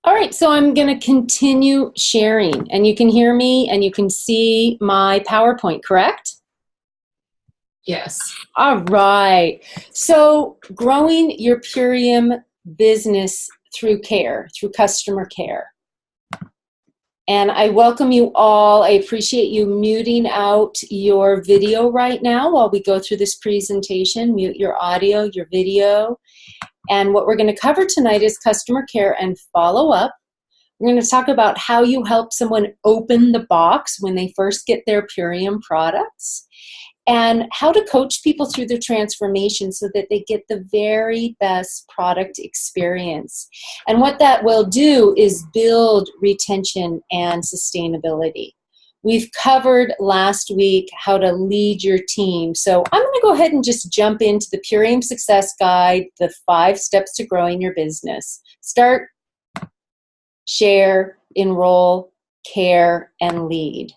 All right, so I'm going to continue sharing, and you can hear me and you can see my PowerPoint, correct? Yes. All right. So growing your Purium business through care, through customer care. And I welcome you all. I appreciate you muting out your video right now while we go through this presentation. Mute your audio, your video. And what we're going to cover tonight is customer care and follow-up. We're going to talk about how you help someone open the box when they first get their Purium products, and how to coach people through their transformation so that they get the very best product experience. And what that will do is build retention and sustainability. We've covered last week how to lead your team. So I'm going to go ahead and just jump into the Purium Success Guide, the 5 steps to growing your business. Start, share, enroll, care, and lead.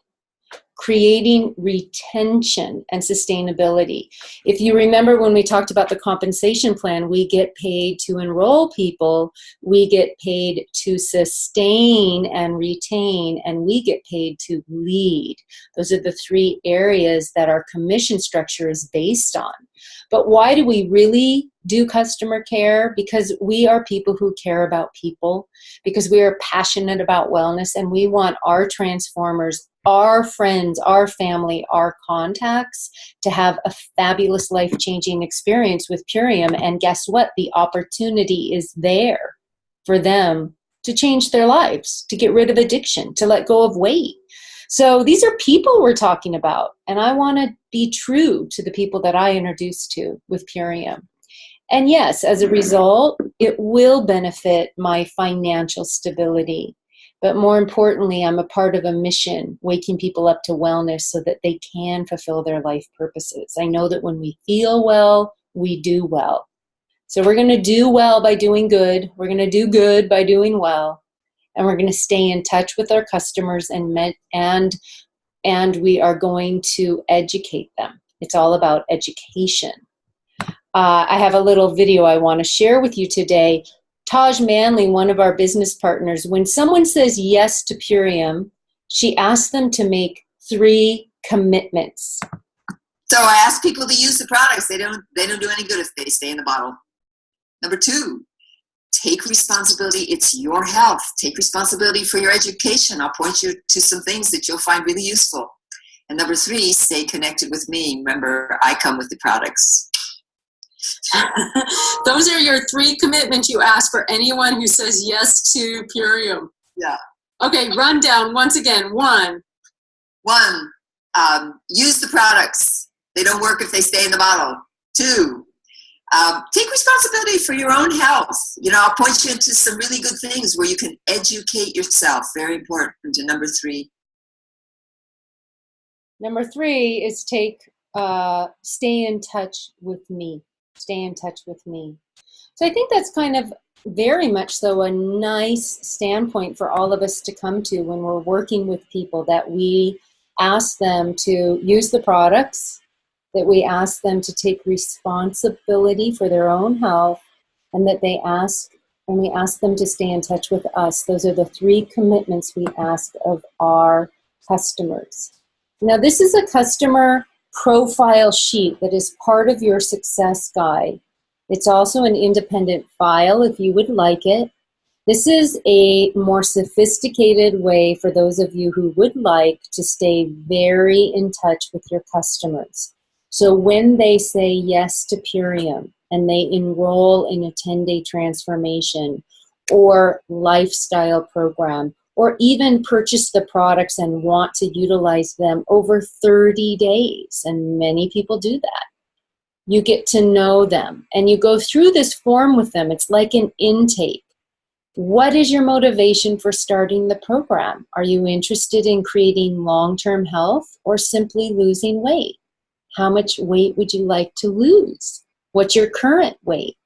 Creating retention and sustainability. If you remember when we talked about the compensation plan, we get paid to enroll people, we get paid to sustain and retain, and we get paid to lead. Those are the 3 areas that our commission structure is based on. But why do we really do customer care? Because we are people who care about people, because we are passionate about wellness, and we want our transformers, our friends, our family, our contacts to have a fabulous life-changing experience with Purium. And guess what? The opportunity is there for them to change their lives, to get rid of addiction, to let go of weight. So these are people we're talking about, and I want to be true to the people that I introduced to with Purium. And yes, as a result, it will benefit my financial stability. But more importantly, I'm a part of a mission, waking people up to wellness so that they can fulfill their life purposes. I know that when we feel well, we do well. So we're going to do well by doing good. We're going to do good by doing well. And we're going to stay in touch with our customers, and we are going to educate them. It's all about education. I have a little video I want to share with you today. Taj Manley, one of our business partners, when someone says yes to Purium, she asks them to make 3 commitments. So I ask people to use the products. They don't do any good if they stay in the bottle. Number 2, take responsibility. It's your health. Take responsibility for your education. I'll point you to some things that you'll find really useful. And number 3, stay connected with me. Remember, I come with the products. Those are your 3 commitments you ask for anyone who says yes to Purium. Yeah. Okay, rundown once again. 1. Use the products. They don't work if they stay in the bottle. 2, take responsibility for your own health. I'll point you into some really good things where you can educate yourself. Very important. And number 3. Number 3 is stay in touch with me. Stay in touch with me. So I think that's kind of very much so a nice standpoint for all of us to come to when we're working with people, that we ask them to use the products, that we ask them to take responsibility for their own health, and that we ask them to stay in touch with us. Those are the 3 commitments we ask of our customers. Now, this is a customer profile sheet that is part of your success guide. It's also an independent file if you would like it. This is a more sophisticated way for those of you who would like to stay very in touch with your customers. So when they say yes to Purium and they enroll in a 10-day transformation or lifestyle program, or even purchase the products and want to utilize them over 30 days, and many people do that. You get to know them, and you go through this form with them. It's like an intake. What is your motivation for starting the program? Are you interested in creating long-term health or simply losing weight? How much weight would you like to lose? What's your current weight?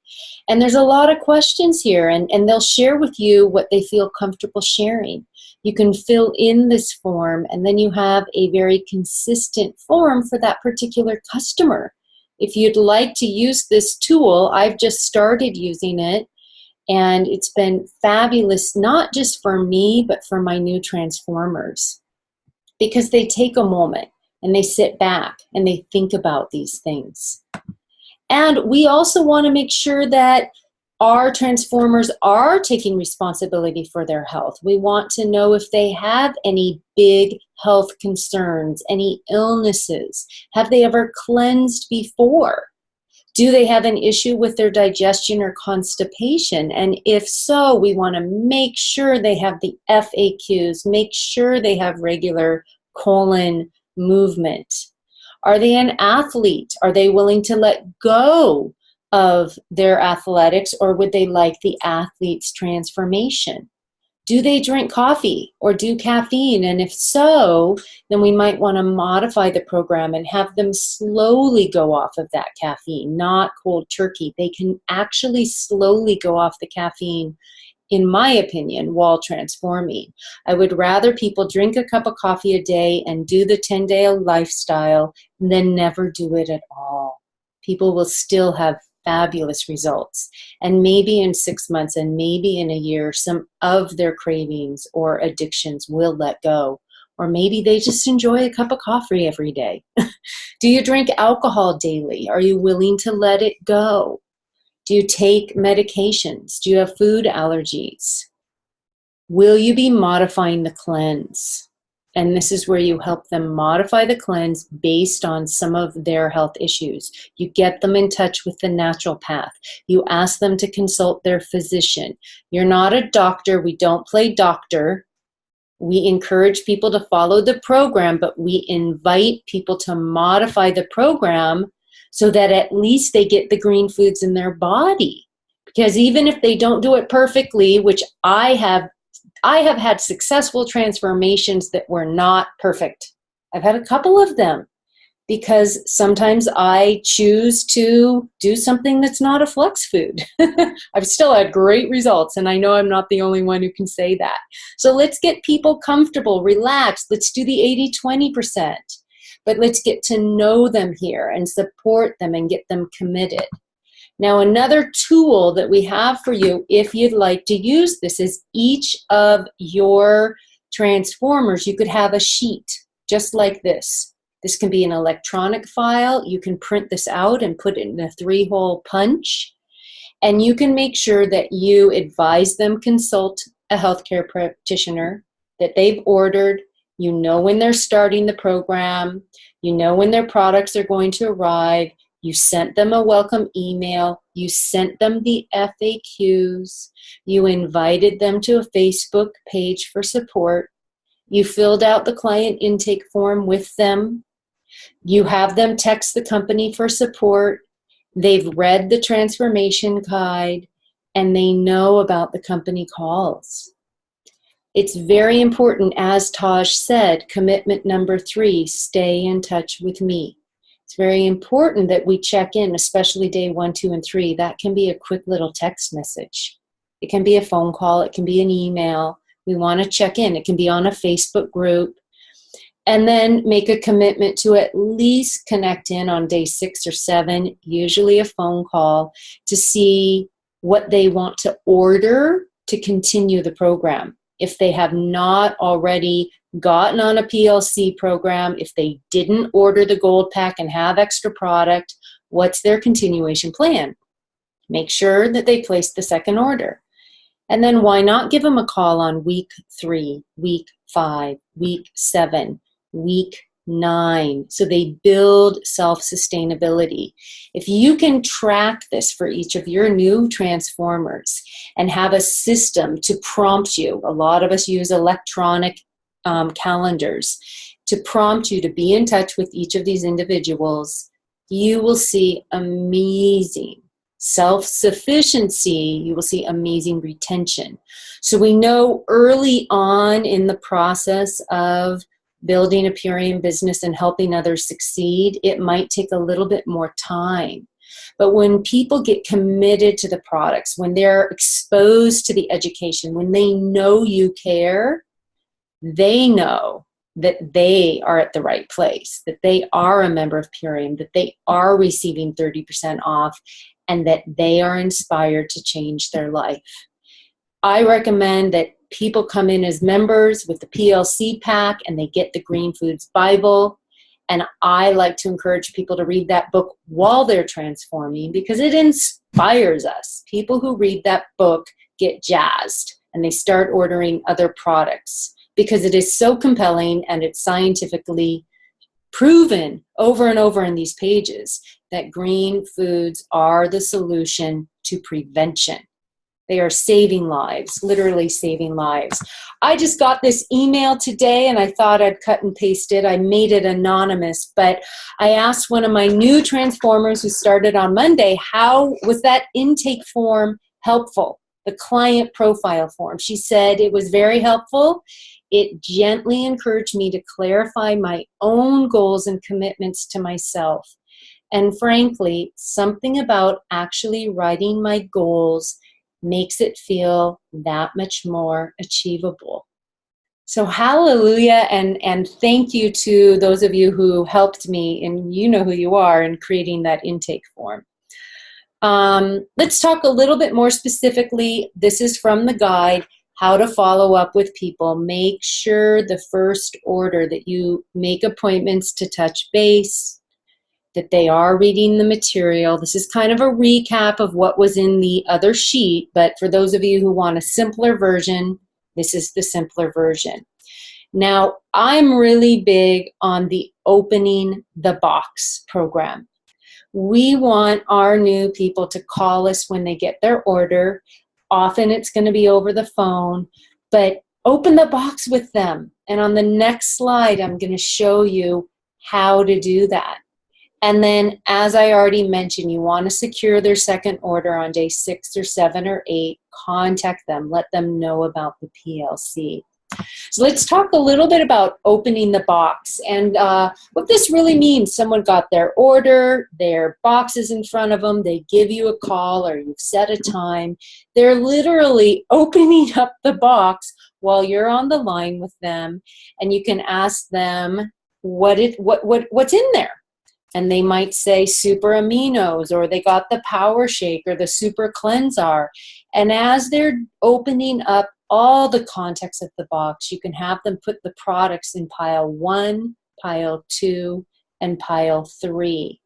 And there's a lot of questions here, and they'll share with you what they feel comfortable sharing. You can fill in this form, and then you have a very consistent form for that particular customer. If you'd like to use this tool, I've just started using it, And it's been fabulous, not just for me, but for my new transformers, because they take a moment and they sit back and they think about these things. And we also want to make sure that our transformers are taking responsibility for their health. We want to know if they have any big health concerns, any illnesses. Have they ever cleansed before? Do they have an issue with their digestion or constipation? And if so, we want to make sure they have the FAQs, make sure they have regular colon movement. Are they an athlete? Are they willing to let go of their athletics, or would they like the athlete's transformation? Do they drink coffee or do caffeine? And if so, then we might want to modify the program and have them slowly go off of that caffeine, not cold turkey. They can actually slowly go off the caffeine, in my opinion, while transforming. I would rather people drink a cup of coffee a day and do the 10-day lifestyle than never do it at all. People will still have fabulous results. And maybe in 6 months and maybe in a year, some of their cravings or addictions will let go. Or maybe they just enjoy a cup of coffee every day. Do you drink alcohol daily? Are you willing to let it go? Do you take medications? Do you have food allergies? Will you be modifying the cleanse? And this is where you help them modify the cleanse based on some of their health issues. You get them in touch with the naturopath. You ask them to consult their physician. You're not a doctor. We don't play doctor. We encourage people to follow the program, but we invite people to modify the program so that at least they get the green foods in their body. Because even if they don't do it perfectly, which I have had successful transformations that were not perfect. I've had a couple of them because sometimes I choose to do something that's not a flex food. I've still had great results, and I know I'm not the only one who can say that. So let's get people comfortable, relaxed. Let's do the 80-20%. But let's get to know them here and support them and get them committed. Now, another tool that we have for you, if you'd like to use this, is each of your transformers, you could have a sheet just like this. This can be an electronic file. You can print this out and put it in a 3-hole punch. And you can make sure that you advise them consult a healthcare practitioner, that they've ordered. You know when they're starting the program. You know when their products are going to arrive. You sent them a welcome email. You sent them the FAQs. You invited them to a Facebook page for support. You filled out the client intake form with them. You have them text the company for support. They've read the transformation guide, and they know about the company calls. It's very important, as Taj said, commitment number 3, stay in touch with me. It's very important that we check in, especially day 1, 2, and 3. That can be a quick little text message. It can be a phone call. It can be an email. We want to check in. It can be on a Facebook group. And then make a commitment to at least connect in on day 6 or 7, usually a phone call, to see what they want to order to continue the program. If they have not already gotten on a PLC program, if they didn't order the gold pack and have extra product, what's their continuation plan? Make sure that they place the second order. And then why not give them a call on week 3, week 5, week 7, week 9, so they build self-sustainability. If you can track this for each of your new transformers and have a system to prompt you, a lot of us use electronic calendars to prompt you to be in touch with each of these individuals, you will see amazing self-sufficiency. You will see amazing retention. So we know early on in the process of building a Purium business and helping others succeed, it might take a little bit more time. But when people get committed to the products, when they're exposed to the education, when they know you care, they know that they are at the right place, that they are a member of Purium, that they are receiving 30% off, and that they are inspired to change their life. I recommend that people come in as members with the PLC pack and they get the Green Foods Bible. And I like to encourage people to read that book while they're transforming because it inspires us. People who read that book get jazzed and they start ordering other products because it is so compelling and it's scientifically proven over and over in these pages that green foods are the solution to prevention. They are saving lives, literally saving lives. I just got this email today and I thought I'd cut and paste it. I made it anonymous, but I asked one of my new transformers who started on Monday, how was that intake form helpful? The client profile form. She said it was very helpful. It gently encouraged me to clarify my own goals and commitments to myself. And frankly, something about actually writing my goals makes it feel that much more achievable. So hallelujah, and thank you to those of you who helped me, and you know who you are, in creating that intake form. Let's talk a little bit more specifically. This is from the guide, how to follow up with people. Make sure the first order that you make appointments to touch base, that they are reading the material. This is kind of a recap of what was in the other sheet, but for those of you who want a simpler version, this is the simpler version. Now, I'm really big on the opening the box program. We want our new people to call us when they get their order. Often it's going to be over the phone, but open the box with them. And on the next slide, I'm going to show you how to do that. And then, as I already mentioned, you want to secure their second order on day 6 or 7 or 8. Contact them. Let them know about the PLC. So let's talk a little bit about opening the box and what this really means. Someone got their order, their box is in front of them, they give you a call or you've set a time. They're literally opening up the box while you're on the line with them, and you can ask them what's in there. And they might say super aminos, or they got the power shake or the super cleanser. And as they're opening up all the contents of the box, you can have them put the products in pile 1, pile 2, and pile 3.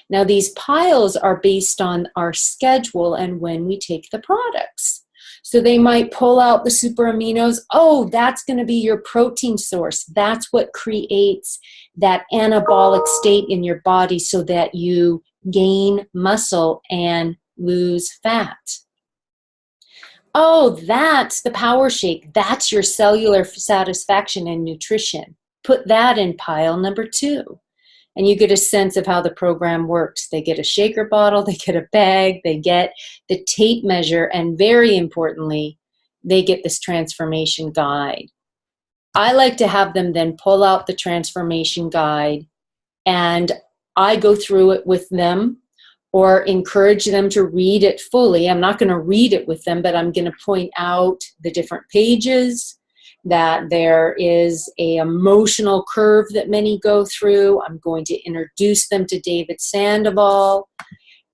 Now these piles are based on our schedule and when we take the products. So they might pull out the super aminos. Oh, that's going to be your protein source. That's what creates that anabolic state in your body so that you gain muscle and lose fat. Oh, that's the power shake. That's your cellular satisfaction and nutrition. Put that in pile number 2. And you get a sense of how the program works. They get a shaker bottle, they get a bag, they get the tape measure, and very importantly, they get this transformation guide. I like to have them then pull out the transformation guide, and I go through it with them or encourage them to read it fully. I'm not going to read it with them, but I'm going to point out the different pages, that there is an emotional curve that many go through. I'm going to introduce them to David Sandoval.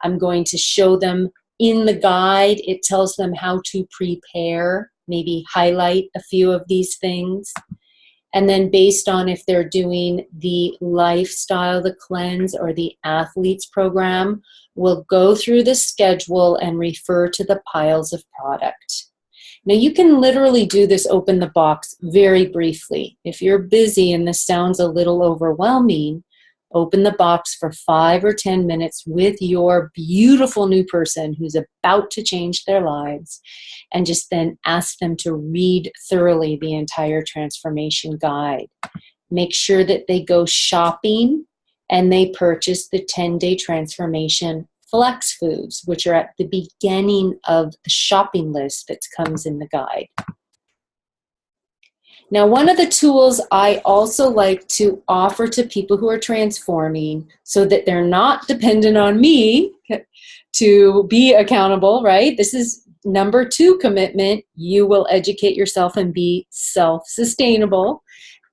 I'm going to show them in the guide. It tells them how to prepare, maybe highlight a few of these things. And then based on if they're doing the lifestyle, the cleanse, or the athletes program, we'll go through the schedule and refer to the piles of product. Now you can literally do this open the box very briefly. If you're busy and this sounds a little overwhelming, open the box for 5 or 10 minutes with your beautiful new person who's about to change their lives, and just then ask them to read thoroughly the entire transformation guide. Make sure that they go shopping and they purchase the 10-day transformation flex foods, which are at the beginning of the shopping list that comes in the guide. Now, one of the tools I also like to offer to people who are transforming so that they're not dependent on me to be accountable, right? This is number 2 commitment. You will educate yourself and be self-sustainable.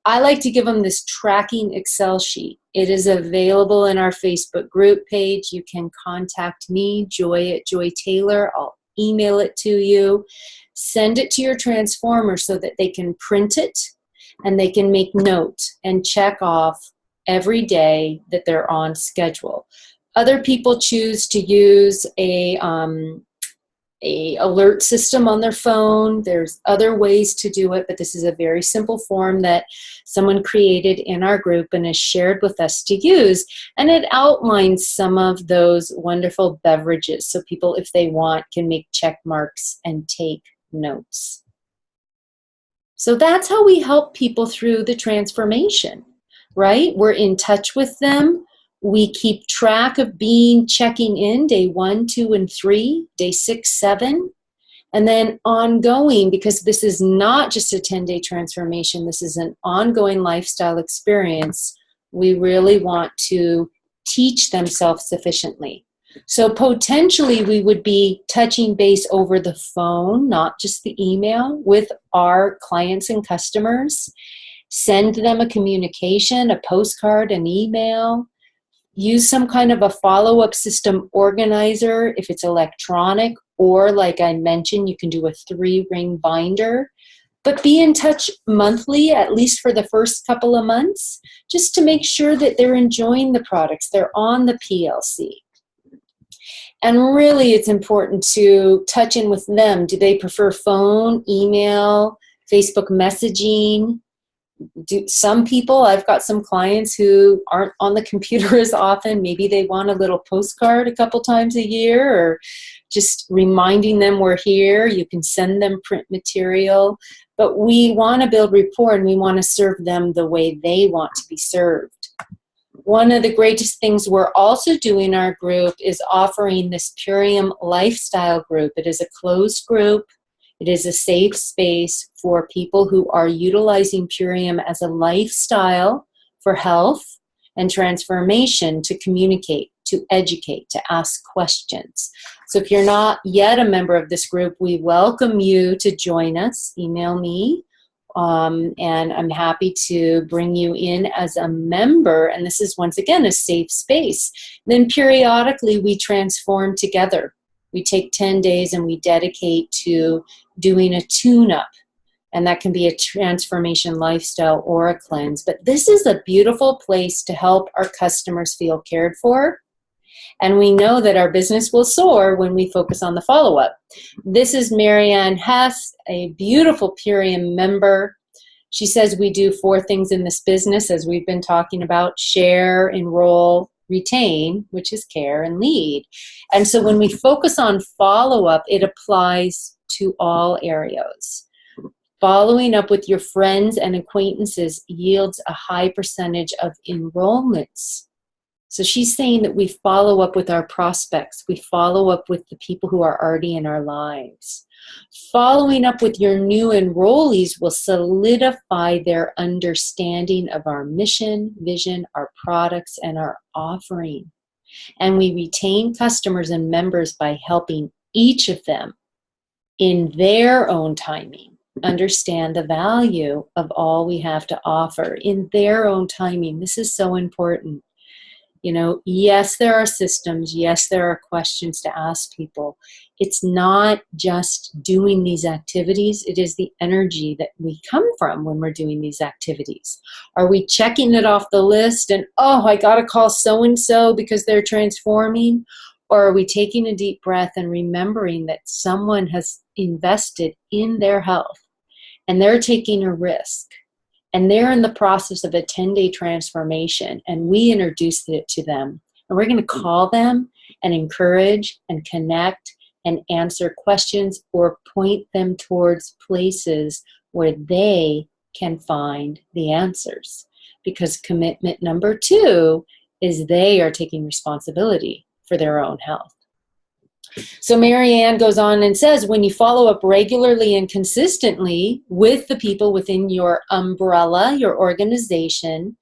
I like to give them this tracking Excel sheet. It is available in our Facebook group page. You can contact me, Joy@JoyTaylor. I'll email it to you. Send it to your transformer so that they can print it and they can make notes and check off every day that they're on schedule. Other people choose to use a alert system on their phone. There's other ways to do it, but this is a very simple form that someone created in our group and has shared with us to use, and it outlines some of those wonderful beverages so people, if they want, can make check marks and take notes. So that's how we help people through the transformation, right? We're in touch with them. We keep track of checking in day 1, 2, and 3, day 6, 7, and then ongoing, because this is not just a 10-day transformation, this is an ongoing lifestyle experience. We really want to teach them self-sufficiently. So potentially we would be touching base over the phone, not just the email, with our clients and customers. Send them a communication, a postcard, an email. Use some kind of a follow-up system organizer if it's electronic, or like I mentioned, you can do a 3-ring binder. But be in touch monthly, at least for the first couple of months, just to make sure that they're enjoying the products, they're on the PLC. And really, it's important to touch in with them. Do they prefer phone, email, Facebook messaging? Some people, I've got some clients who aren't on the computer as often. Maybe they want a little postcard a couple times a year, or just reminding them we're here. You can send them print material. But we want to build rapport, and we want to serve them the way they want to be served. One of the greatest things we're also doing in our group is offering this Purium lifestyle group. It is a closed group. It is a safe space for people who are utilizing Purium as a lifestyle for health and transformation, to communicate, to educate, to ask questions. So if you're not yet a member of this group, we welcome you to join us. Email me, and I'm happy to bring you in as a member. And this is, once again, a safe space. Then periodically we transform together. We take 10 days and we dedicate to doing a tune-up, and that can be a transformation lifestyle or a cleanse. But this is a beautiful place to help our customers feel cared for, and we know that our business will soar when we focus on the follow-up. This is Marianne Hesse, a beautiful Purium member. She says we do 4 things in this business, as we've been talking about: share, enroll, retain, which is care, and lead. And so when we focus on follow-up, it applies to all areas. Following up with your friends and acquaintances yields a high percentage of enrollments. So she's saying that we follow up with our prospects. We follow up with the people who are already in our lives. Following up with your new enrollees will solidify their understanding of our mission, vision, our products, and our offering. And we retain customers and members by helping each of them, in their own timing, understand the value of all we have to offer in their own timing. This is so important. You know, yes, there are systems. Yes, there are questions to ask people. It's not just doing these activities. It is the energy that we come from when we're doing these activities. Are we checking it off the list and, oh, I got to call so-and-so because they're transforming? Or are we taking a deep breath and remembering that someone has invested in their health and they're taking a risk? And they're in the process of a 10-day transformation, and we introduced it to them. And we're going to call them and encourage and connect and answer questions, or point them towards places where they can find the answers. Because commitment number 2 is they are taking responsibility for their own health. So Marianne goes on and says, when you follow up regularly and consistently with the people within your umbrella, your organization,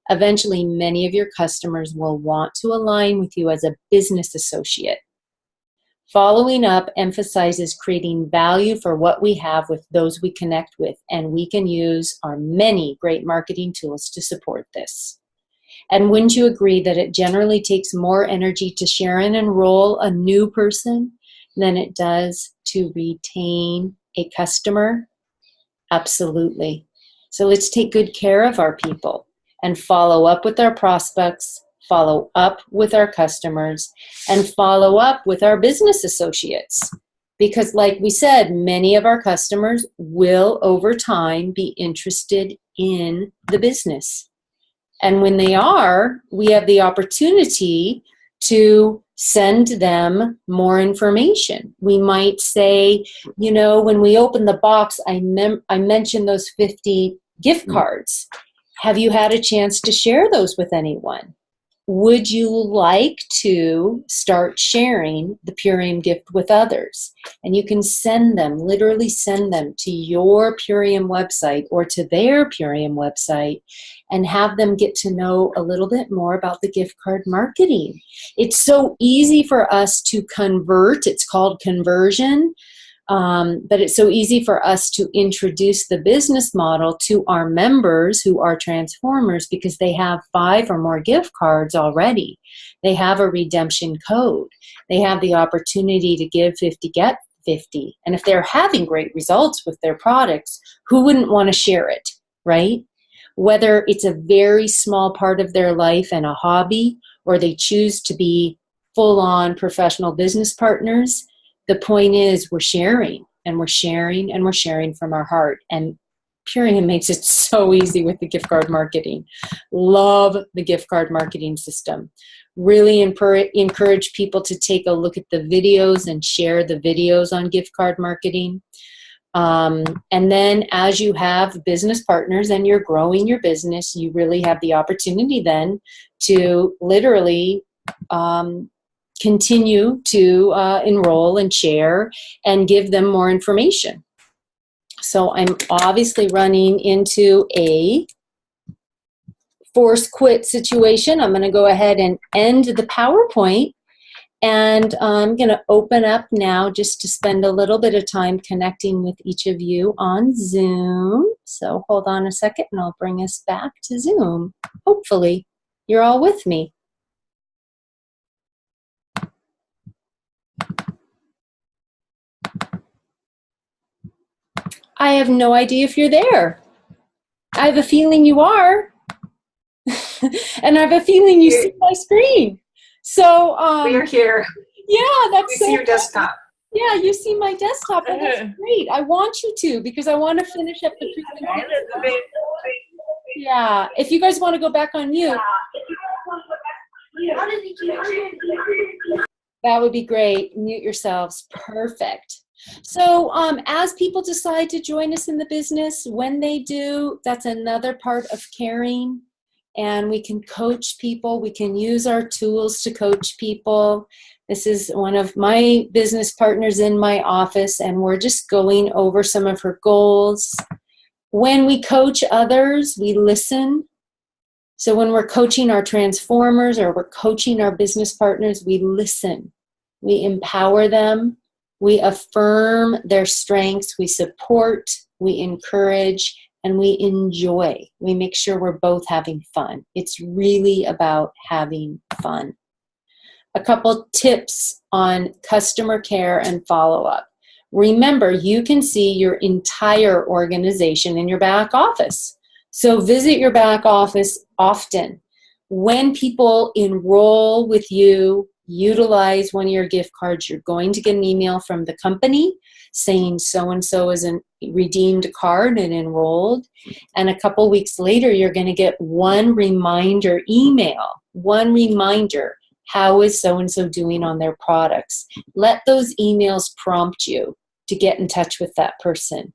eventually many of your customers will want to align with you as a business associate. Following up emphasizes creating value for what we have with those we connect with, and we can use our many great marketing tools to support this. And wouldn't you agree that it generally takes more energy to share and enroll a new person than it does to retain a customer? Absolutely. So let's take good care of our people and follow up with our prospects, follow up with our customers, and follow up with our business associates. Because like we said, many of our customers will over time be interested in the business. And when they are, we have the opportunity to send them more information. We might say, you know, when we open the box, I mentioned those 50 gift cards. Have you had a chance to share those with anyone? Would you like to start sharing the Purium gift with others? And you can send them, literally send them to your Purium website or to their Purium website and have them get to know a little bit more about the gift card marketing. It's so easy for us to convert. It's called conversion. But it's so easy for us to introduce the business model to our members who are transformers because they have 5 or more gift cards already. They have a redemption code. They have the opportunity to give 50, get 50. And if they're having great results with their products, who wouldn't want to share it, right? Whether it's a very small part of their life and a hobby, or they choose to be full-on professional business partners, the point is we're sharing and we're sharing and we're sharing from our heart. And Purium makes it so easy with the gift card marketing. Love the gift card marketing system. Really encourage people to take a look at the videos and share the videos on gift card marketing. And then as you have business partners and you're growing your business, you really have the opportunity then to literally continue to enroll and share and give them more information. So I'm obviously running into a forced quit situation. I'm going to go ahead and end the PowerPoint, and I'm going to open up now just to spend a little bit of time connecting with each of you on Zoom. So hold on a second and I'll bring us back to Zoom. Hopefully you're all with me. I have no idea if you're there. I have a feeling you are. And I have a feeling you see my screen. So we're here. Yeah, that's we so see your desktop. Yeah, you see my desktop. And that's great. I want you to, because I want to finish up the presentation. Yeah, if you guys want to go back on mute, that would be great. Mute yourselves. Perfect. So as people decide to join us in the business, when they do, that's another part of caring. And we can coach people. We can use our tools to coach people. This is one of my business partners in my office, and we're just going over some of her goals. When we coach others, we listen. So when we're coaching our transformers or we're coaching our business partners, we listen. We empower them. We affirm their strengths, we support, we encourage, and we enjoy. We make sure we're both having fun. It's really about having fun. A couple tips on customer care and follow-up. Remember, you can see your entire organization in your back office. So visit your back office often. When people enroll with you, utilize one of your gift cards, you're going to get an email from the company saying so-and-so is redeemed a card and enrolled. And a couple weeks later, you're going to get one reminder email, one reminder, how is so-and-so doing on their products? Let those emails prompt you to get in touch with that person.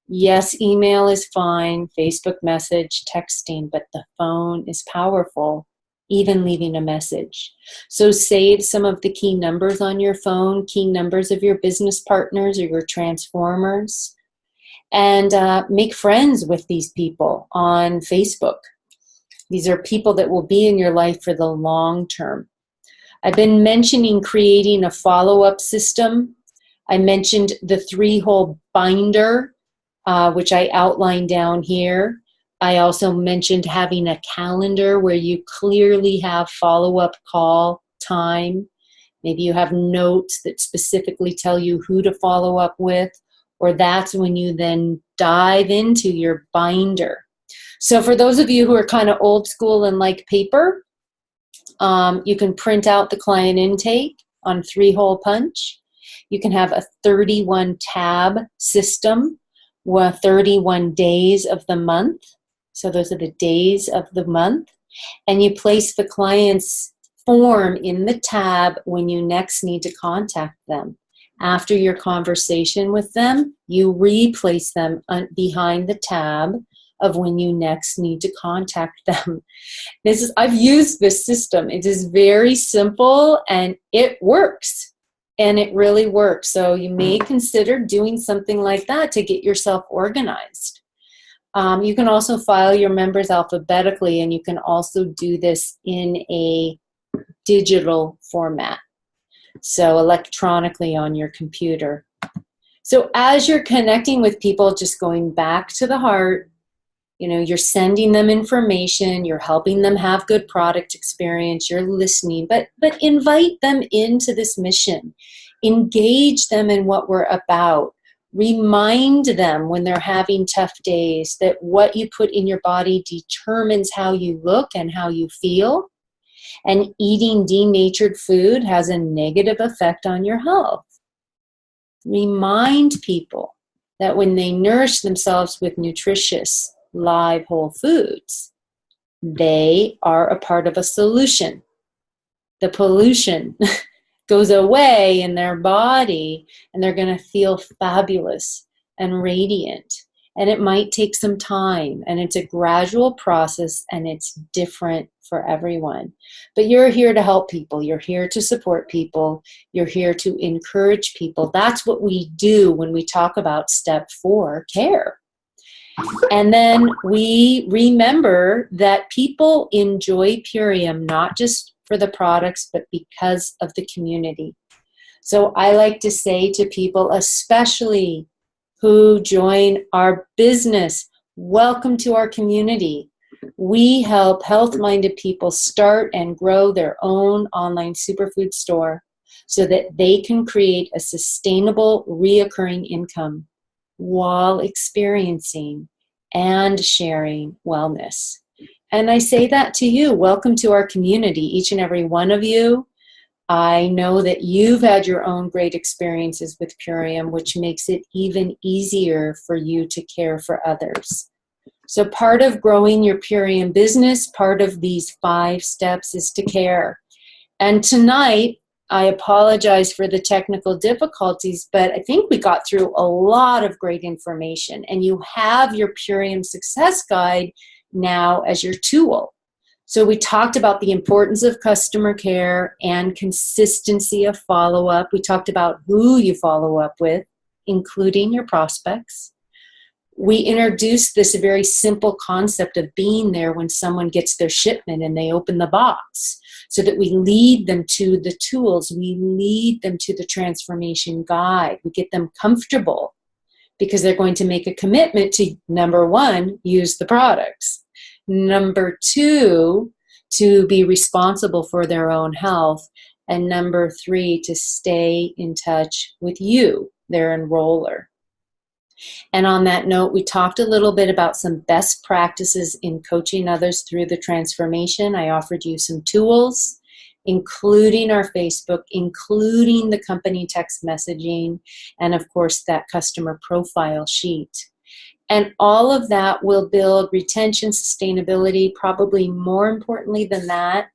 Yes, email is fine, Facebook message, texting, but the phone is powerful. Even leaving a message. So save some of the key numbers on your phone, key numbers of your business partners or your transformers, and make friends with these people on Facebook. These are people that will be in your life for the long term. I've been mentioning creating a follow-up system. I mentioned the 3-hole binder, which I outlined down here. I also mentioned having a calendar where you clearly have follow-up call time. Maybe you have notes that specifically tell you who to follow up with, or that's when you then dive into your binder. So for those of you who are kind of old school and like paper, you can print out the client intake on 3-hole punch. You can have a 31 tab system with 31 days of the month. So those are the days of the month. And you place the client's form in the tab when you next need to contact them. After your conversation with them, you replace them behind the tab of when you next need to contact them. I've used this system. It is very simple and it works. And it really works. So you may consider doing something like that to get yourself organized. You can also file your members alphabetically, and you can also do this in a digital format, so electronically on your computer. So as you're connecting with people, just going back to the heart, you're sending them information, you're helping them have good product experience, you're listening, but invite them into this mission. Engage them in what we're about. Remind them when they're having tough days that what you put in your body determines how you look and how you feel. And eating denatured food has a negative effect on your health. Remind people that when they nourish themselves with nutritious, live, whole foods, they are a part of a solution. The pollution goes away in their body, and they're going to feel fabulous and radiant. And it might take some time, and it's a gradual process, and it's different for everyone. But you're here to help people. You're here to support people. You're here to encourage people. That's what we do when we talk about step 4, care. And then we remember that people enjoy Purium not just for the products, but because of the community. So I like to say to people, especially who join our business, welcome to our community. We help health-minded people start and grow their own online superfood store so that they can create a sustainable, reoccurring income while experiencing and sharing wellness. And I say that to you. Welcome to our community, each and every one of you. I know that you've had your own great experiences with Purium, which makes it even easier for you to care for others. So part of growing your Purium business, part of these 5 steps is to care. And tonight, I apologize for the technical difficulties, but I think we got through a lot of great information. And you have your Purium Success Guide now as your tool. So we talked about the importance of customer care and consistency of follow-up. We talked about who you follow up with, including your prospects. We introduced this very simple concept of being there when someone gets their shipment and they open the box, so that we lead them to the tools, we lead them to the transformation guide, we get them comfortable because they're going to make a commitment to, number 1, use the products. Number 2, to be responsible for their own health. And number 3, to stay in touch with you, their enroller. And on that note, we talked a little bit about some best practices in coaching others through the transformation. I offered you some tools, including our Facebook, including the company text messaging, and of course that customer profile sheet. And all of that will build retention, sustainability, probably more importantly than that,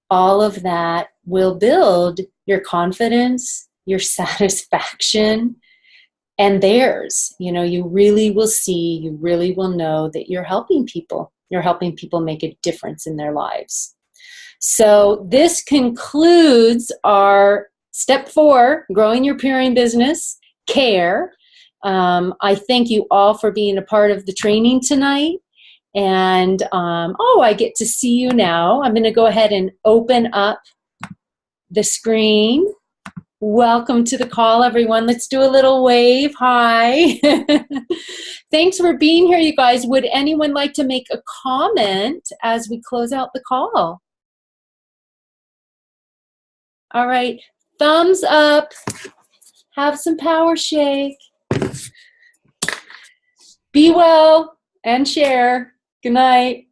all of that will build your confidence, your satisfaction, and theirs. You really will see, you really will know that you're helping people. You're helping people make a difference in their lives. So this concludes our step 4, growing your Purium business, care. I thank you all for being a part of the training tonight. And, I get to see you now. I'm going to go ahead and open up the screen. Welcome to the call, everyone. Let's do a little wave. Hi. Thanks for being here, you guys. Would anyone like to make a comment as we close out the call? All right, thumbs up. Have some power shake. Be well and share. Good night.